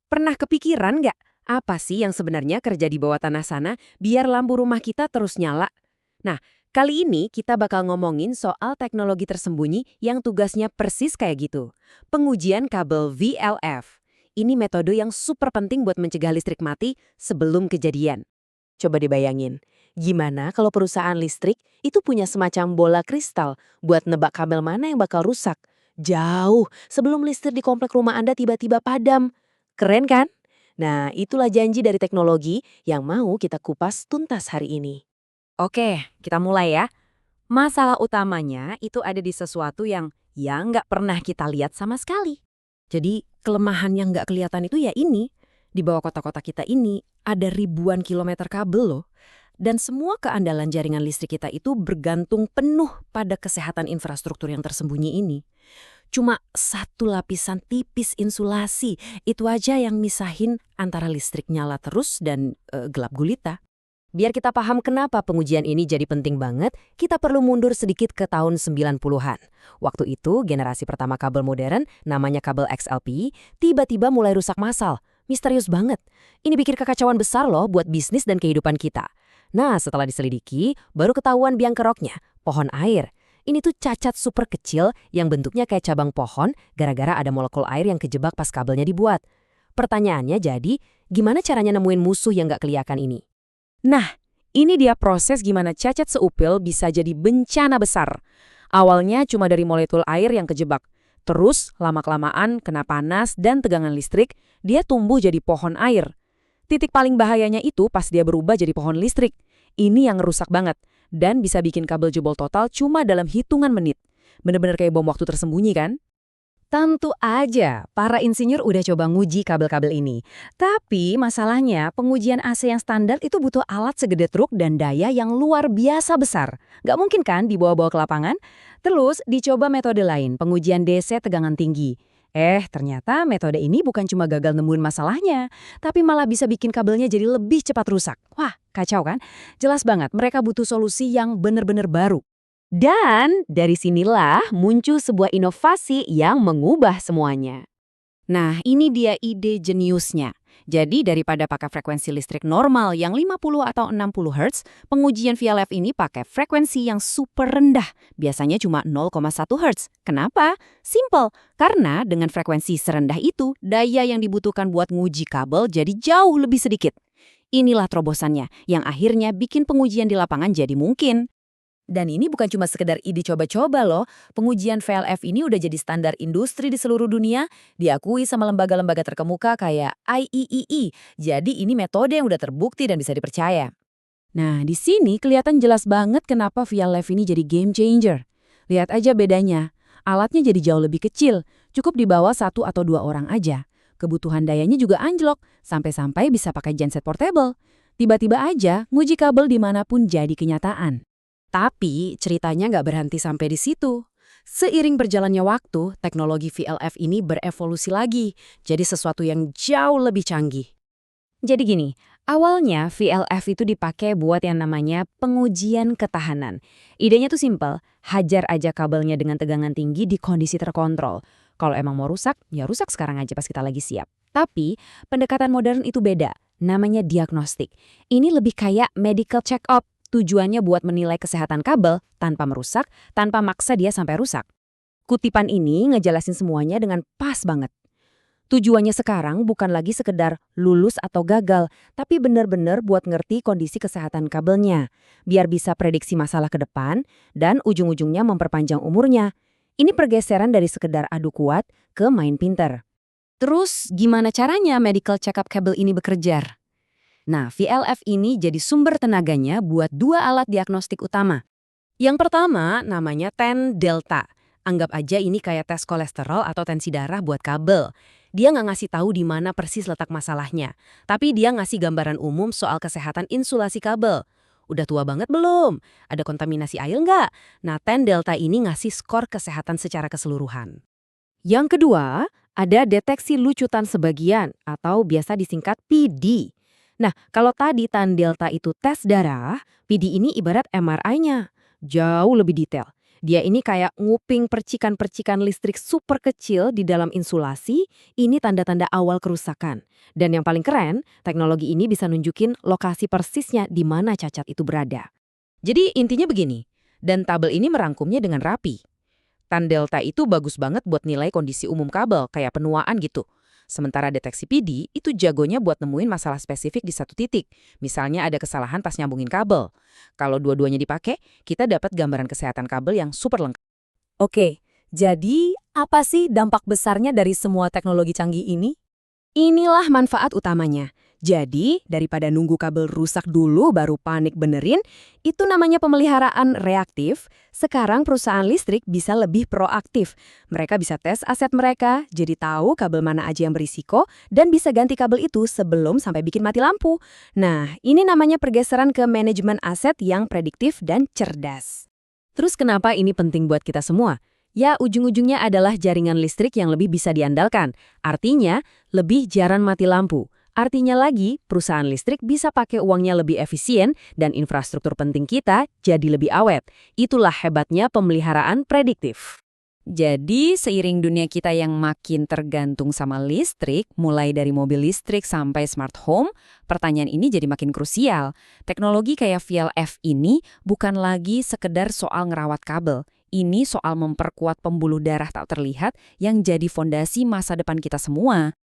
Pernah kepikiran nggak apa sih yang sebenarnya kerja di bawah tanah sana biar lampu rumah kita terus nyala? Nah, kali ini kita bakal ngomongin soal teknologi tersembunyi yang tugasnya persis kayak gitu. Pengujian kabel VLF. Ini metode yang super penting buat mencegah listrik mati sebelum kejadian. Coba dibayangin, gimana kalau perusahaan listrik itu punya semacam bola kristal buat nebak kabel mana yang bakal rusak? Jauh sebelum listrik di komplek rumah Anda tiba-tiba padam. Keren kan? Nah, itulah janji dari teknologi yang mau kita kupas tuntas hari ini. Oke, kita mulai ya. Masalah utamanya itu ada di sesuatu yang nggak pernah kita lihat sama sekali. Jadi kelemahan yang nggak kelihatan itu ya ini. Di bawah kota-kota kita ini ada ribuan kilometer kabel loh. Dan semua keandalan jaringan listrik kita itu bergantung penuh pada kesehatan infrastruktur yang tersembunyi ini. Cuma satu lapisan tipis insulasi, itu aja yang misahin antara listrik nyala terus dan gelap gulita. Biar kita paham kenapa pengujian ini jadi penting banget, kita perlu mundur sedikit ke tahun 90-an. Waktu itu, generasi pertama kabel modern, namanya kabel XLP, tiba-tiba mulai rusak massal. Misterius banget. Ini bikin kekacauan besar loh buat bisnis dan kehidupan kita. Nah, setelah diselidiki, baru ketahuan biang keroknya, pohon air. Ini tuh cacat super kecil yang bentuknya kayak cabang pohon gara-gara ada molekul air yang kejebak pas kabelnya dibuat. Pertanyaannya jadi, gimana caranya nemuin musuh yang nggak kelihatan ini? Nah, ini dia proses gimana cacat seupil bisa jadi bencana besar. Awalnya cuma dari molekul air yang kejebak. Terus, lama-kelamaan kena panas dan tegangan listrik, dia tumbuh jadi pohon air. Titik paling bahayanya itu pas dia berubah jadi pohon listrik. Ini yang rusak banget, dan bisa bikin kabel jebol total cuma dalam hitungan menit. Bener-bener kayak bom waktu tersembunyi kan? Tentu aja, para insinyur udah coba nguji kabel-kabel ini. Tapi masalahnya, pengujian AC yang standar itu butuh alat segede truk dan daya yang luar biasa besar. Nggak mungkin kan dibawa-bawa ke lapangan? Terus dicoba metode lain, pengujian DC tegangan tinggi. Ternyata metode ini bukan cuma gagal nemuin masalahnya, tapi malah bisa bikin kabelnya jadi lebih cepat rusak. Wah, kacau kan? Jelas banget, mereka butuh solusi yang benar-benar baru. Dan dari sinilah muncul sebuah inovasi yang mengubah semuanya. Nah, ini dia ide jeniusnya. Jadi daripada pakai frekuensi listrik normal yang 50 atau 60 Hz, pengujian VLF ini pakai frekuensi yang super rendah, biasanya cuma 0,1 Hz. Kenapa? Simple, karena dengan frekuensi serendah itu, daya yang dibutuhkan buat nguji kabel jadi jauh lebih sedikit. Inilah terobosannya, yang akhirnya bikin pengujian di lapangan jadi mungkin. Dan ini bukan cuma sekedar ide coba-coba loh, pengujian VLF ini udah jadi standar industri di seluruh dunia, diakui sama lembaga-lembaga terkemuka kayak IEEE. Jadi ini metode yang udah terbukti dan bisa dipercaya. Nah, di sini kelihatan jelas banget kenapa VLF ini jadi game changer. Lihat aja bedanya, alatnya jadi jauh lebih kecil, cukup dibawa 1 atau 2 orang aja. Kebutuhan dayanya juga anjlok, sampai-sampai bisa pakai genset portable. Tiba-tiba aja nguji kabel dimanapun jadi kenyataan. Tapi ceritanya nggak berhenti sampai di situ. Seiring berjalannya waktu, teknologi VLF ini berevolusi lagi, jadi sesuatu yang jauh lebih canggih. Jadi gini, awalnya VLF itu dipakai buat yang namanya pengujian ketahanan. Idenya tuh simpel, hajar aja kabelnya dengan tegangan tinggi di kondisi terkontrol. Kalau emang mau rusak, ya rusak sekarang aja pas kita lagi siap. Tapi pendekatan modern itu beda, namanya diagnostik. Ini lebih kayak medical check-up. Tujuannya buat menilai kesehatan kabel tanpa merusak, tanpa maksa dia sampai rusak. Kutipan ini ngejelasin semuanya dengan pas banget. Tujuannya sekarang bukan lagi sekedar lulus atau gagal, tapi benar-benar buat ngerti kondisi kesehatan kabelnya, biar bisa prediksi masalah ke depan dan ujung-ujungnya memperpanjang umurnya. Ini pergeseran dari sekedar adu kuat ke main pinter. Terus gimana caranya medical check-up kabel ini bekerja? Nah, VLF ini jadi sumber tenaganya buat 2 alat diagnostik utama. Yang pertama namanya TEN Delta. Anggap aja ini kayak tes kolesterol atau tensi darah buat kabel. Dia nggak ngasih tahu di mana persis letak masalahnya, tapi dia ngasih gambaran umum soal kesehatan insulasi kabel. Udah tua banget belum? Ada kontaminasi air nggak? Nah, TEN Delta ini ngasih skor kesehatan secara keseluruhan. Yang kedua, ada deteksi lucutan sebagian atau biasa disingkat PD. Nah, kalau tadi TEN Delta itu tes darah, PD ini ibarat MRI-nya. Jauh lebih detail. Dia ini kayak nguping percikan-percikan listrik super kecil di dalam insulasi, ini tanda-tanda awal kerusakan. Dan yang paling keren, teknologi ini bisa nunjukin lokasi persisnya di mana cacat itu berada. Jadi intinya begini, dan tabel ini merangkumnya dengan rapi. Tan delta itu bagus banget buat nilai kondisi umum kabel, kayak penuaan gitu. Sementara deteksi PD itu jagonya buat nemuin masalah spesifik di satu titik. Misalnya ada kesalahan pas nyambungin kabel. Kalau dua-duanya dipakai, kita dapat gambaran kesehatan kabel yang super lengkap. Oke, jadi apa sih dampak besarnya dari semua teknologi canggih ini? Inilah manfaat utamanya. Jadi, daripada nunggu kabel rusak dulu baru panik benerin, itu namanya pemeliharaan reaktif. Sekarang perusahaan listrik bisa lebih proaktif. Mereka bisa tes aset mereka, jadi tahu kabel mana aja yang berisiko, dan bisa ganti kabel itu sebelum sampai bikin mati lampu. Nah, ini namanya pergeseran ke manajemen aset yang prediktif dan cerdas. Terus kenapa ini penting buat kita semua? Ya, ujung-ujungnya adalah jaringan listrik yang lebih bisa diandalkan. Artinya, lebih jarang mati lampu. Artinya lagi, perusahaan listrik bisa pakai uangnya lebih efisien dan infrastruktur penting kita jadi lebih awet. Itulah hebatnya pemeliharaan prediktif. Jadi, seiring dunia kita yang makin tergantung sama listrik, mulai dari mobil listrik sampai smart home, pertanyaan ini jadi makin krusial. Teknologi kayak VLF ini bukan lagi sekedar soal ngerawat kabel. Ini soal memperkuat pembuluh darah tak terlihat yang jadi fondasi masa depan kita semua.